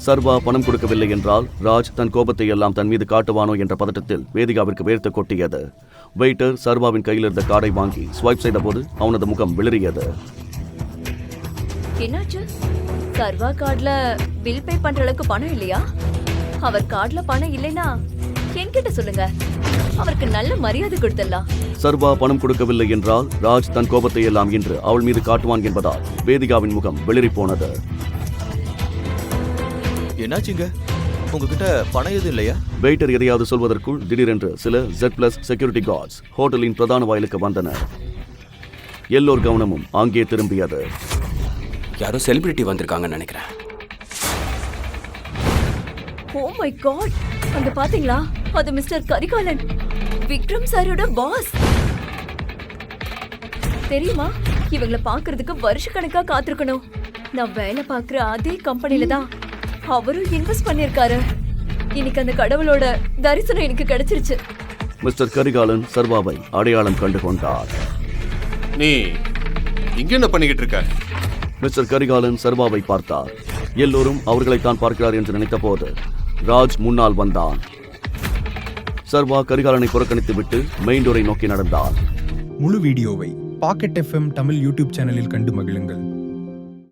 சர்வா பணம் கொடுக்கவில்லை என்றால் ராஜ் தன் கோபத்தை எல்லாம் தன் மீது காட்டுவானோ என்ற பதட்டத்தில் வேதிகாவிற்கு வேர்த்து கொட்டியது. வெயிட்டர் சர்வாவின் கையில் இருந்த கார்டை வாங்கி ஸ்வைப் செய்த போது அவனது முகம் விளறியது. என்னாச்சு? சர்வா கார்டுல பில் பே பண்ற அளவுக்கு பணம் இல்லையா? அவர் கார்டுல பணம் இல்லைன்னா என்கிட்ட சொல்லுங்க, அவருக்கு நல்ல மரியாதை கொடுத்துடலாம். சர்வா பணம் கொடுக்கவில்லை என்றால் ராஜ் தன் கோபத்தை எல்லாம் இன்று அவள் மீது காட்டுவான் என்பதால் வேதிகாவின் முகம் வெளிரி போனது. என்னாச்சுங்க? உங்ககிட்ட பணம் எதுவும் இல்லையா? வெயிட்டர் எதையாவது சொல்வதற்குள் திடீரென்று சில Z+ செக்யூரிட்டி கார்ட்ஸ் ஹோட்டலின் பிரதான வாயிலுக்கு வந்தனர். எல்லோர் கவனமும் அங்கே திரும்பியது. யாரோ செலிபிரிட்டி வந்திருக்காங்கன்னு நினைக்கிறேன். ஓ மை காட், அங்க பாத்தீங்களா? அது மிஸ்டர் கரிகாலன், விக்ரம் சாரோட பாஸ். தெரியுமா, இவங்கள பாக்குறதுக்கு வருஷக்கணக்கா காத்திருக்கணும். நான் வேலை பாக்குற அதே கம்பெனில தான் அவரும் இன்வெஸ்ட் பண்ணிருக்காரு. இன்னைக்கு அந்த கடவுளோட தரிசனம் எனக்கு கிடைச்சிருச்சு. மிஸ்டர் கரிகாலன் சர்வாவை அடையாளம் கண்டு கொண்டார். நீ இங்க என்ன பண்ணிக்கிட்டு இருக்க? மிஸ்டர் கரிகாலன் சர்வாவை பார்த்தார். எல்லோரும் அவர்களைத்தான் பார்க்கிறார் என்று நினைத்த போது ராஜ் முன்னால் வந்தான். சர்வா கரிகாலனை புறக்கணித்து விட்டு மெயின் டோரை நோக்கி நடந்தார். முழு வீடியோவை பாக்கெட் FM தமிழ் யூடியூப் சேனலில் கண்டு மகிழுங்கள்.